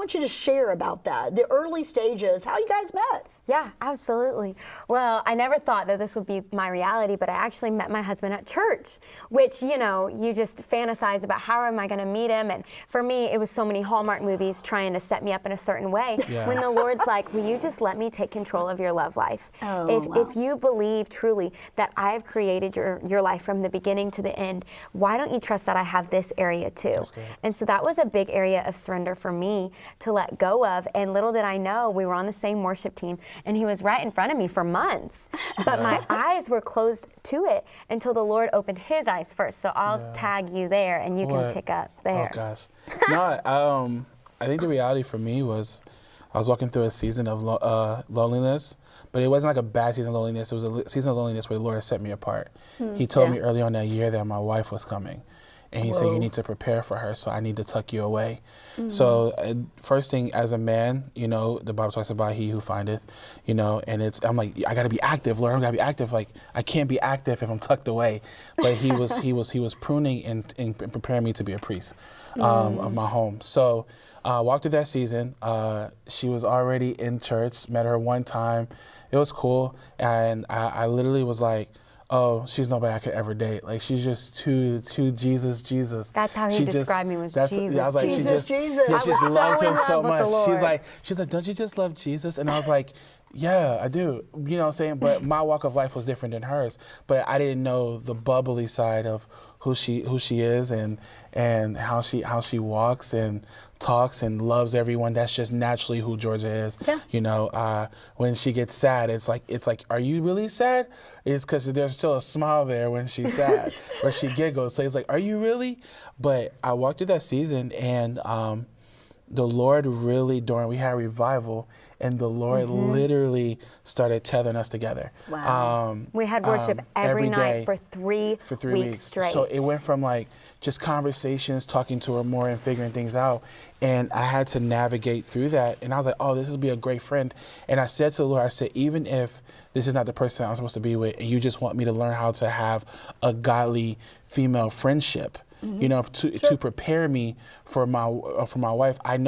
want you to share about that, the early stages, how you guys met. Yeah, absolutely. Well, I never thought that this would be my reality, but I actually met my husband at church, which, you know, you just fantasize about how am I going to meet him? And for me, it was so many Hallmark movies trying to set me up in a certain way. Yeah. When the Lord's like, will you just let me take control of your love life? Oh, wow. If you believe truly that I've created your life from the beginning to the end, why don't you trust that I have this area too? And so that was a big area of surrender for me to let go of. And little did I know, we were on the same worship team, and he was right in front of me for months. But my eyes were closed to it until the Lord opened his eyes first. So I'll tag you there, and you can pick up there. Oh, gosh. No, I think the reality for me was I was walking through a season of loneliness, but it wasn't like a bad season of loneliness. It was a season of loneliness where the Lord set me apart. He told me early on that year that my wife was coming. And he said, you need to prepare for her, so I need to tuck you away. So first thing, as a man, you know, the Bible talks about he who findeth, you know, and I'm like, I got to be active, Lord. I got to be active. Like, I can't be active if I'm tucked away. But he was pruning and preparing me to be a priest of my home. So walked through that season. She was already in church, met her one time. It was cool. And I literally was like, oh, she's nobody I could ever date. Like, she's just too Jesus. That's how he described me, was Jesus. I was like, Jesus. Yeah, she just loves him so much. She's She's like, don't you just love Jesus? And I was like, yeah, I do. You know what I'm saying? But my walk of life was different than hers. But I didn't know the bubbly side of who she is and how she walks and talks and loves everyone. That's just naturally who Georgia is. Yeah. You know, when she gets sad, it's like, are you really sad? It's because there's still a smile there when she's sad, or she giggles. So it's like, are you really? But I walked through that season, and the Lord really, we had revival, and the Lord literally started tethering us together. Wow. We had worship every night for three weeks straight. So it went from like just conversations, talking to her more and figuring things out. And I had to navigate through that. And I was like, oh, this will be a great friend. And I said to the Lord, I said, even if this is not the person I'm supposed to be with, and you just want me to learn how to have a godly female friendship, you know, to prepare me for my wife, I know